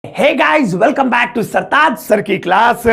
Hey guys, welcome back to Sartaj sir की class.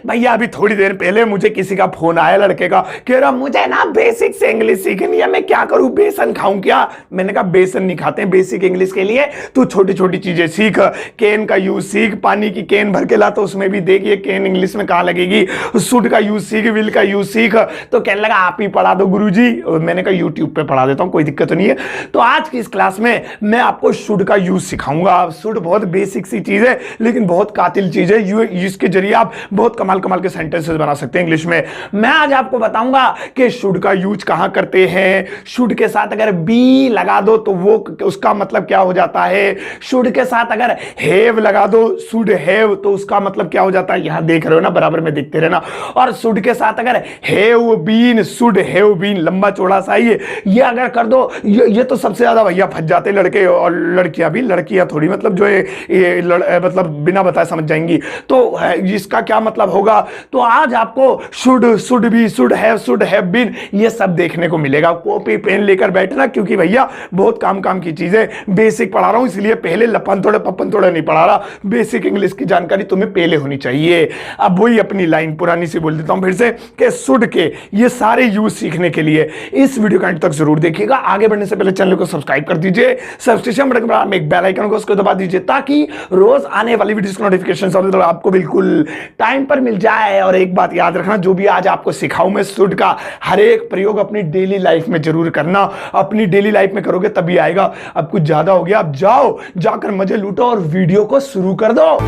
भैया अभी थोड़ी देर पहले मुझे किसी का फोन आया, लड़के का, कह रहा मुझे ना बेसिक से इंग्लिश सीखनी है, मैं क्या करूं, बेसन खाऊं क्या? मैंने कहा बेसन नहीं खाते हैं बेसिक इंग्लिश के लिए, तू छोटी छोटी चीजें सीख। कैन का यूज सीख, पानी की कैन भर के ला तो उसमें भी देखिए कैन इंग्लिश में कहां लगेगी। शुड का यूज सीख, विल का यूज सीख। तो कहने लगा आप ही पढ़ा दो गुरुजी। मैंने कहा यूट्यूब पे पढ़ा देता हूं, कोई दिक्कत नहीं है। तो आज की इस क्लास में मैं आपको शुड का यूज सिखाऊंगा। शुड बहुत बेसिक सी चीज है लेकिन बहुत कातिल चीज है, इसके जरिए आप बहुत कमाल कमाल के सेंटेंसेस बना सकते हैं इंग्लिश में। मैं आज आपको बताऊंगा कि शुड का यूज कहां करते हैं। शुड के साथ अगर बी लगा दो तो वो उसका मतलब क्या हो जाता है। शुड के साथ अगर हैव लगा दो, शुड हैव, तो उसका मतलब क्या हो जाता है। यहां देख रहे हो ना, बराबर में देखते रहना। और शुड के साथ अगर have been, should have been, लंबा चौड़ा सा ये अगर कर दो, ये तो सबसे ज्यादा भैया फंस जाते लड़के और लड़कियां भी। लड़कियां थोड़ी मतलब जो है मतलब बिना बताए समझ जाएंगी। तो इसका क्या मतलब होगा। तो आज आपको should be, should have been, ये सब देखने को मिलेगा। कॉपी पेन लेकर बैठना, क्योंकि भैया बहुत काम की चीजें बेसिक पढ़ा रहा हूं, इसलिए पहले लपन थोड़े पप्पन थोड़े नहीं पढ़ा रहा। बेसिक इंग्लिश की जानकारी तुम्हें पहले होनी चाहिए। अब वही अपनी लाइन पुरानी सी बोल देता हूं फिर से कि शुड के ये सारे यूज सीखने के लिए इस वीडियो का अंत तक जरूर देखिएगा। आगे बढ़ने से पहले चैनल को सब्सक्राइब कर दीजिए, सब्सक्रिप्शन बटन पर एक बेल आइकन को उसको दबा दीजिए, ताकि रोज आने वाली वीडियोस की नोटिफिकेशन आपको बिल्कुल टाइम पर मिल जाए। और एक बात याद रखना, जो भी आज आपको सिखाऊं मैं शुड का, हर एक प्रयोग अपनी डेली लाइफ में जरूर करना। अपनी डेली लाइफ में करोगे तभी आएगा। अब कुछ ज्यादा हो गया, अब जाओ जाकर मजे लूटो और वीडियो को शुरू कर दो।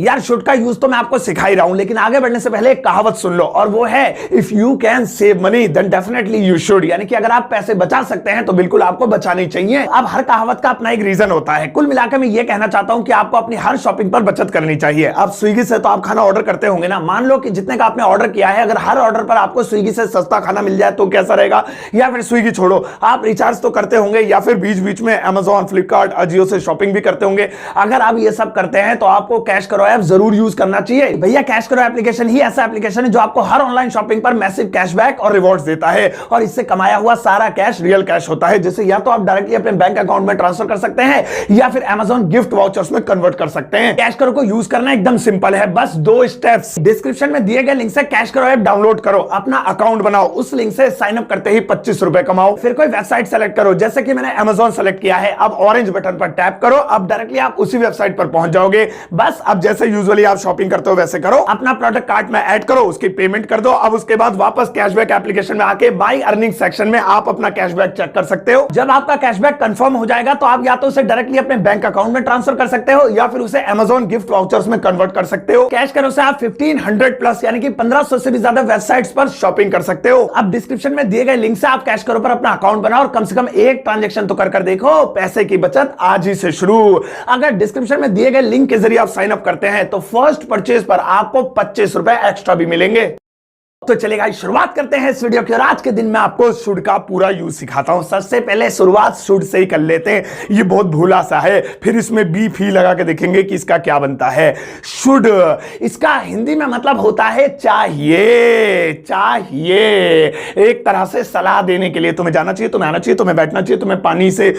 यार शुड का यूज तो मैं आपको सिखा ही रहा हूं, लेकिन आगे बढ़ने से पहले एक कहावत सुन लो, और वो है if you can save money then definitely you should. यानी कि अगर आप पैसे बचा सकते हैं तो बिल्कुल आपको बचानी चाहिए। अब हर कहावत का अपना एक रीजन होता है। कुल मिलाकर मैं ये कहना चाहता हूं कि आपको अपनी हर शॉपिंग पर बचत करनी चाहिए। अब स्विगी से तो आप खाना ऑर्डर करते होंगे ना, मान लो कि जितने का आपने ऑर्डर किया है, अगर हर ऑर्डर पर आपको स्विगी से सस्ता खाना मिल जाए तो कैसा रहेगा। या फिर स्विगी छोड़ो, आप रिचार्ज तो करते होंगे, या फिर बीच बीच में अमेजॉन, फ्लिपकार्ट, अजियो से शॉपिंग भी करते होंगे। अगर आप ये सब करते हैं तो आपको कैश करो ऐप जरूर यूज करना चाहिए। भैया कैश करो एप्लीकेशन ही ऐसा एप्लीकेशन है जो आपको हर ऑनलाइन शॉपिंग पर मैसिव कैशबैक और रिवॉर्ड्स देता है, और इससे कमाया हुआ सारा कैश रियल कैश होता है, जिसे या तो आप डायरेक्टली अपने बैंक अकाउंट में ट्रांसफर कर सकते हैं या फिर अमेजॉन गिफ्ट वाउचर्स में कन्वर्ट कर सकते हैं। कैश करो को यूज करना एकदम सिंपल है, बस 2 स्टेप्स। डिस्क्रिप्शन में दिए गए लिंक से कैश करो ऐप डाउनलोड करो, अपना अकाउंट बनाओ, उस लिंक से साइन अप करते ही 25 रुपए कमाओ। फिर कोई वेबसाइट सेलेक्ट करो, जैसे कि मैंने अमेजॉन सेलेक्ट किया है। अब ऑरेंज बटन पर टैप करो, अब डायरेक्टली आप उसी वेबसाइट पर पहुंच जाओगे। बस अब जैसे यूजुअली आप शॉपिंग करते हो वैसे करो, अपना प्रोडक्ट कार्ट में ऐड करो, उसकी पेमेंट कर दो। अब उसके बाद वापस कैशबैक एप्लीकेशन में आके बाय अर्निंग सेक्शन में आप अपना कैशबैक चेक कर सकते हो। जब आपका कैशबैक कंफर्म हो जाएगा तो आप या तो उसे डायरेक्टली अपने बैंक अकाउंट में ट्रांसफर कर सकते हो या फिर उसे अमेजॉन गिफ्ट वाउचर्स में कन्वर्ट कर सकते हो। कैश करो से आप 1500 प्लस यानी कि 1500 से भी ज्यादा वेबसाइट्स पर शॉपिंग कर सकते हो। अब डिस्क्रिप्शन में दिए गए लिंक से आप कैश करो पर अपना अकाउंट बनाओ और कम से कम एक ट्रांजेक्शन तो कर देखो। पैसे की बचत आज ही से शुरू। अगर डिस्क्रिप्शन में दिए गए लिंक के जरिए आप साइन अप करते हैं तो फर्स्ट परचेज पर आपको 25 रुपए एक्स्ट्रा भी मिलेंगे। तो चलेगा, शुरुआत करते हैं इस वीडियो की। और आज के दिन मैं आपको शुड का पूरा यूज सिखाता हूं। सबसे पहले शुरुआत शुड से ही कर लेते हैं, ये बहुत भूला सा है। फिर इसमें बी फी लगा के देखेंगे कि इसका क्या बनता है। शुड, इसका हिंदी में मतलब होता है चाहिए। चाहिए एक तरह से सलाह देने के लिए, तुम्हें जाना चाहिए, तुम्हें आना चाहिए, तुम्हें बैठना चाहिए, तुम्हें पानी से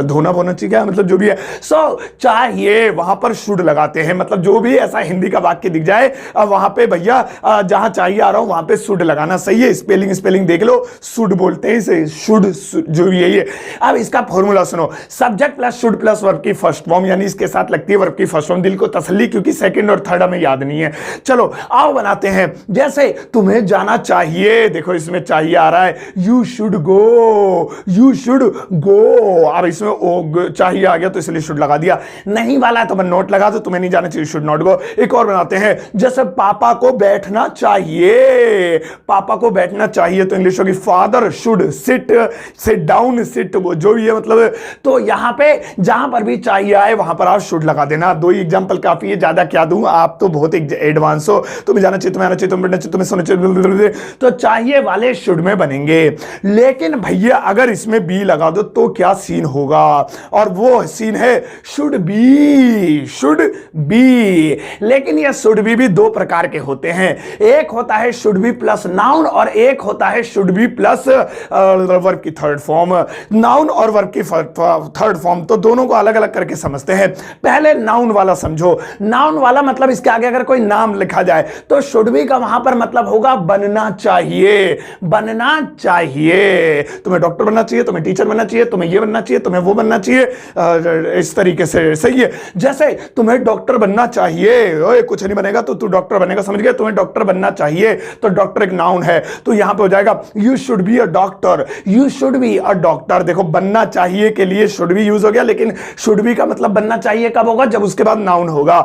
धोना बोना चाहिए, क्या मतलब जो भी है। सो चाहिए वहां पर शुड लगाते हैं। मतलब जो भी ऐसा हिंदी का वाक्य दिख जाए वहां पे भैया जहां चाहिए आ रहा हूं वहां पे शुड लगाना सही है। स्पेलिंग देख लो, शुड बोलते हैं इसे, शुड जो भी है ये। अब इसका फॉर्मूला सुनो, subject plus should plus verb की फर्स्ट फॉर्म, यानी इसके साथ लगती है वर्ब की फर्स्ट फॉर्म। दिल को तसल्ली, क्योंकि सेकंड और थर्ड हमें याद नहीं है। चलो आओ बनाते हैं। जैसे तुम्हें जाना चाहिए, देखो इसमें चाहिए आ रहा है, you should go, you should go. अब इसमें ओ चाहिए आ गया तो इसलिए शुड लगा दिया। नहीं वाला है तो मैं नोट लगा दो, तुम्हें नहीं जाना चाहिए, शुड नॉट गो। एक और बनाते हैं, जैसे पापा को बैठना चाहिए, पापा को बैठना चाहिए तो इंग्लिश होगी father should sit, sit down, sit वो जो भी है मतलब। तो यहां पे जहां पर भी चाहिए आए वहां पर आप शुड लगा देना। 2 ही एग्जांपल काफी है, ज्यादा क्या दूं, आप तो बहुत एडवांस हो। तुम्हें जाना चाहिए, तुम्हें आना चाहिए, तुम्हें बैठना चाहिए, तुम्हें सोना चाहिए, तो चाहिए वाले शुड में बनेंगे। लेकिन भैया अगर इसमें बी लगा दो तो क्या सीन होगा, और वो सीन है शुड बी, शुड बी। लेकिन ये शुड बी भी 2 प्रकार के होते हैं। एक होता है शुड बी प्लस नाउन और एक होता है शुड बी प्लस वर्ब की थर्ड फॉर्म। नाउन और वर्ब की थर्ड फॉर्म तो दोनों को अलग अलग करके समझते हैं। पहले नाउन वाला समझो। नाउन वाला मतलब इसके आगे अगर कोई नाम लिखा जाए तो शुड बी का वहां पर मतलब होगा बनना चाहिए, बनना चाहिए। तुम्हें डॉक्टर बनना चाहिए, तुम्हें टीचर बनना चाहिए, तुम्हें ये बनना चाहिए, तुम्हें वो बनना चाहिए, इस तरीके से सही है। जैसे तुम्हें डॉक्टर बनना चाहिए, ओए कुछ नहीं बनेगा तो तू डॉक्टर बनेगा, समझ गया? तुम्हें डॉक्टर बनना चाहिए तो डॉक्टर एक नाउन है, तो यहां पे हो जाएगा you should be a doctor, you should be a doctor. देखो बनना चाहिए के लिए शुड बी यूज हो गया, लेकिन शुड बी का मतलब बनना चाहिए कब होगा? जब उसके बाद नाउन होगा।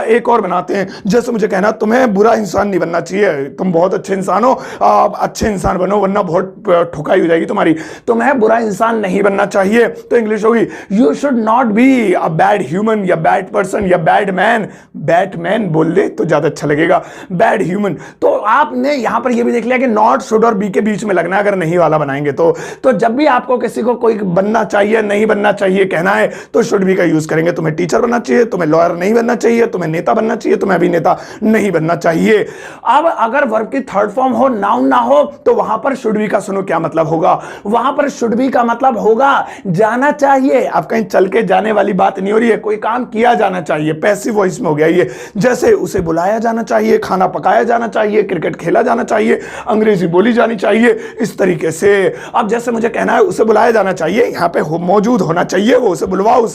एक और बनाते हैं, जैसे मुझे कहना तुम्हें बुरा इंसान नहीं बनना चाहिए, तुम बहुत अच्छे इंसान हो, अच्छे इंसान बनो वरना बहुत ठुकाई हो जाएगी तुम्हारी। तुम्हें बुरा इंसान नहीं बनना चाहिए तो इंग्लिश होगी you should not be a bad human या बैड पर्सन या बैड मैन। बैटमैन बोल दे तो ज्यादा अच्छा लगेगा, बैड ह्यूमन। तो आपने यहां पर यह भी देख लिया कि नॉट शुड और बी के बीच में लगना है अगर नहीं वाला बनाएंगे तो जब भी आपको किसी को कोई बनना चाहिए नहीं बनना चाहिए कहना है तो शुड बी का यूज करेंगे। तुम्हें टीचर बनना चाहिए, तुम्हें लॉयर नहीं बनना चाहिए, तुम्हें नेता बनना चाहिए, तुम्हें अभिनेता नहीं बनना चाहिए। अब अगर वर्ब की थर्ड फॉर्म हो नाउन ना हो तो वहां पर शुड बी का सुनो क्या मतलब होगा। वहां पर शुड बी का मतलब होगा जाना चाहिए। अब कहीं चल के जाने वाली बात नहीं हो रही है, कोई काम किया जाना चाहिए, पैसिव वॉइस में हो गया ये। जैसे उसे बुलाया जाना चाहिए, खाना पकाया जाना चाहिए, क्रिकेट खेला जाना चाहिए, अंग्रेजी बोली जानी चाहिए, इस तरीके से। अब जैसे मुझे कहना है उसे बुलाया जाना चाहिए, यहां पे मौजूद होना चाहिए वो, उसे बुलवाओ,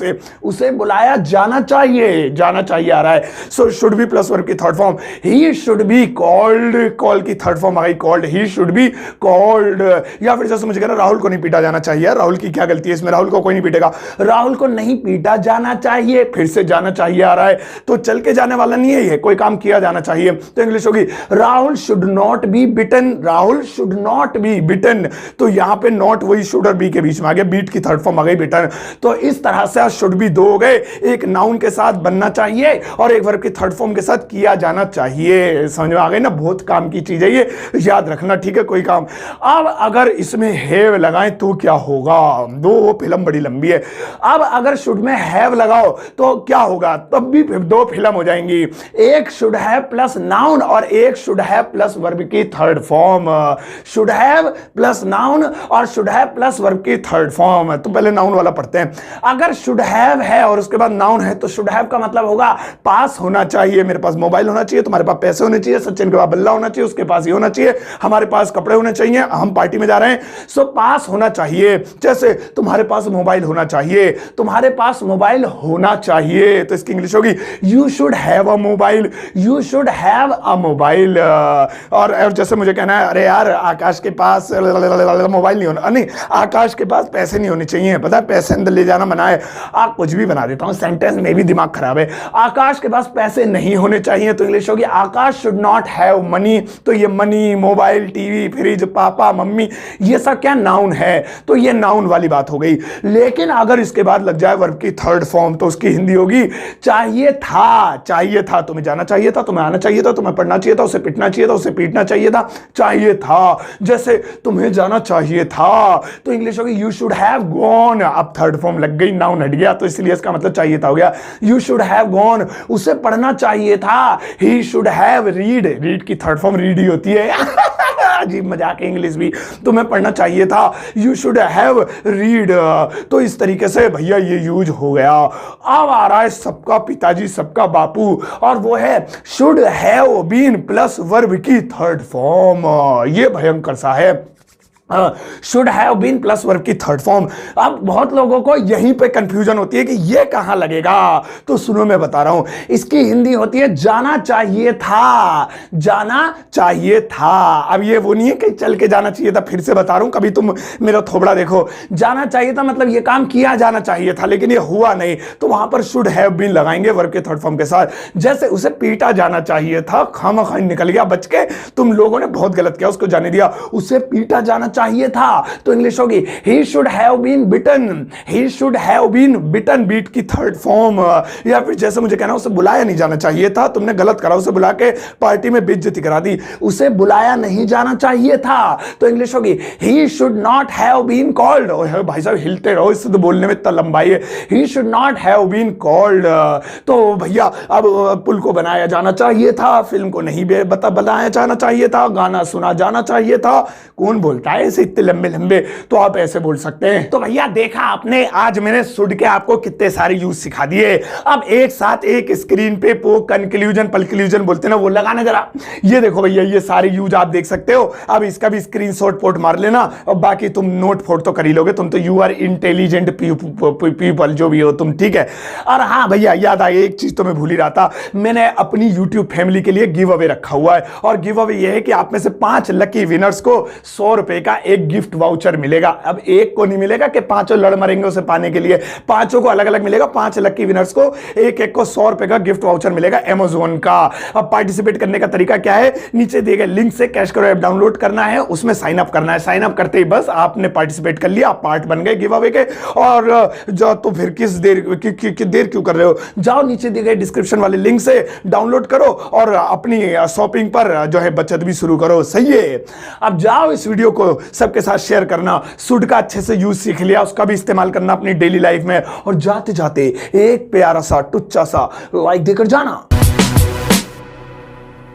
उसे बुलाया जाना चाहिए, जाना चाहिए आ रहा है। So should be plus verb की third form he should be called, call की थर्ड फॉर्म आ गई called, he should be called. या फिर जैसे मुझे कहना राहुल को नहीं पीटा जाना चाहिए, राहुल की क्या गलती है इसमें, राहुल को कोई नहीं पीटेगा, राहुल को नहीं पीटा जाना चाहिए, फिर से जाना चाहिए आ रहा है तो चल के जाने वाला नहीं है ये, कोई काम किया जाना चाहिए तो इंग्लिश होगी Rahul should not be bitten, Rahul should not be bitten. तो यहां पे नॉट वही शुड और बी के बीच में आ गया, बीट की थर्ड फॉर्म आ गई बिटन। तो इस तरह से शुड बी दो हो गए, एक नाउन के साथ बनना चाहिए और एक वर्ब की थर्ड फॉर्म के साथ किया जाना चाहिए। समझ में आ गई ना, बहुत काम की चीज है ये, याद रखना ठीक है कोई काम। अब अगर इसमें हैव लगाएं तो क्या होगा, दो फिल्म बड़ी लंबी है। अब अगर शुड में हैव लगाओ तो क्या होगा, तब भी दो फिल्म हो जाएंगी, एक शुड हैव प्लस नाउन और एक शुड हैव प्लस वर्ब की third form. Should have plus noun और शुड हैव प्लस वर्ब की थर्ड फॉर्म। तो पहले नाउन वाला पढ़ते हैं। अगर शुड हैव है और उसके बाद नाउन है तो शुड हैव का मतलब होगा पास होना चाहिए, मेरे पास मोबाइल होना चाहिए, तुम्हारे पास पैसे होने चाहिए, सचिन के पास बल्ला होना चाहिए, उसके पास ये होना चाहिए, हमारे पास कपड़े होने चाहिए, हम पार्टी में जा रहे हैं, सो पास होना चाहिए। जैसे तुम्हारे पास मोबाइल होना चाहिए, तुम्हारे पास मोबाइल होना चाहिए तो इसकी इंग्लिश होगी you should have a mobile, you should have a mobile. और जैसे मुझे कहना है अरे यार आकाश के पास मोबाइल नहीं होना, नहीं आकाश के पास पैसे नहीं होने चाहिए, पता है पैसे अंदर ले जाना मना है। आप कुछ भी बना देता हूं सेंटेंस में भी दिमाग खराब है। आकाश के पास पैसे नहीं होने चाहिए तो इंग्लिश होगी आकाश शुड नॉट हैव मनी। तो ये मनी, मोबाइल, टीवी, फ्रिज, पापा, मम्मी, ये सब क्या नाउन है, तो ये नाउन वाली बात हो गई। लेकिन अगर इसके बाद लग जाए वर्ब की थर्ड फॉर्म तो उसकी हिंदी होगी चाहिए था। चाहिए था, तुम्हें जाना चाहिए था, तुम्हें आना चाहिए था, तुम्हें पढ़ना चाहिए था, उसे पिटना चाहिए था, उसे पीटना चाहिए था, चाहिए था। जैसे तुम्हें जाना चाहिए था तो इंग्लिश होगी यू शुड हैव गॉन। अब थर्ड फॉर्म लग गई, नाउन हट गया तो इसलिए इसका मतलब चाहिए था हो गया यू शुड हैव गॉन। उसे पढ़ना चाहिए था, ही शुड हैव रीड, रीड की थर्ड फॉर्म रीड ही होती है अजीब मजाक है इंग्लिश भी, तुम्हें पढ़ना चाहिए था, यू शुड हैव रीड। तो इस तरीके से भैया ये यूज हो गया। अब आ रहा है सबका पिताजी सबका बापू और वो है should have been plus verb की थर्ड फॉर्म। ये भयंकर सा है, should have been plus verb की थर्ड फॉर्म। अब बहुत लोगों को यहीं पे कंफ्यूजन होती है कि ये कहां लगेगा, तो सुनो मैं बता रहा हूं, इसकी हिंदी होती है जाना चाहिए था, जाना चाहिए था। अब ये वो नहीं है कि चल के जाना चाहिए था, फिर से बता रहा हूं कभी तुम मेरा थोबड़ा देखो, जाना चाहिए था मतलब ये काम किया जाना चाहिए था लेकिन ये हुआ नहीं, तो वहां पर शुड हैव बीन लगाएंगे वर्ब के थर्ड फॉर्म के साथ। जैसे उसे पीटा जाना चाहिए था, खामखा निकल गया बच के, तुम लोगों ने बहुत गलत किया उसको जाने दिया, उसे पीटा जाना चाहिए था, तो इंग्लिश होगी he should have been bitten, he should have been bitten, beat की थर्ड फॉर्म। या फिर जैसे मुझे कहना उसे बुलाया नहीं जाना चाहिए था, तुमने गलत करा, उसे बुला के पार्टी में बेइज्जती करा दी, उसे बुलाया नहीं जाना चाहिए था, तो इंग्लिश होगी he should not have been called. ओए भाई साहब हिलते रहो, इससे तो बोलने में इतना लंबाई है, he should not have been called. तो भैया अब पुल को बनाया जाना चाहिए था, फिल्म को नहीं बनाया जाना चाहिए था, गाना सुना जाना चाहिए था। कौन बोलता है ऐसे इतने लंबे लंबे, तो आप ऐसे बोल सकते हैं। तो भैया देखा आपने, आज मैंने सुड के आपको कितने सारे यूज सिखा दिए। अब एक साथ एक स्क्रीन पे कंक्लूजन पलक्लूजन बोलते ना, वो लगाना जरा। ये देखो भैया, ये सारे यूज आप देख सकते हो। अब इसका भी स्क्रीनशॉट पोर्ट मार लेना, और बाकी तुम नोट फोट तो कर ही लोगे, तुम तो यू आर इंटेलिजेंट पीपल जो भी हो तुम, ठीक है। और हाँ भैया याद आया, एक चीज तो मैं भूल ही रहा था, मैंने अपनी यूट्यूब फैमिली के लिए गिव अवे रखा हुआ है, और गिव अवे ये है कि आप में से 5 लकी विनर्स को 100 रुपए का एक गिफ्ट वाउचर मिलेगा। अब एक को नहीं मिलेगा कि पांचों लड़ मरेंगे उसे पाने के लिए, पांचों को अलग अलग मिलेगा। 5 लकी विनर्स को एक एक को 100 रुपए का गिफ्ट वाउचर मिलेगा अमेज़न का। अब पार्टिसिपेट करने का तरीका क्या है, नीचे दिए गए लिंक से कैश करो ऐप डाउनलोड करना है, उसमें साइन अप करना है। साइन अप करते ही बस आपने पार्टिसिपेट कर लिया, आप पार्ट बन गए गिव अवे के। और जाओ तो फिर किस देर देर क्यों कर रहे हो, जाओ नीचे दिए गए डिस्क्रिप्शन वाले लिंक से डाउनलोड करो और अपनी शॉपिंग पर जो है बचत भी शुरू करो। सही है, अब जाओ इस वीडियो को सबके साथ शेयर करना, सुड का अच्छे से यूज सीख लिया, उसका भी इस्तेमाल करना अपनी डेली लाइफ में, और जाते जाते एक प्यारा सा टुच्चा सा लाइक देकर जाना।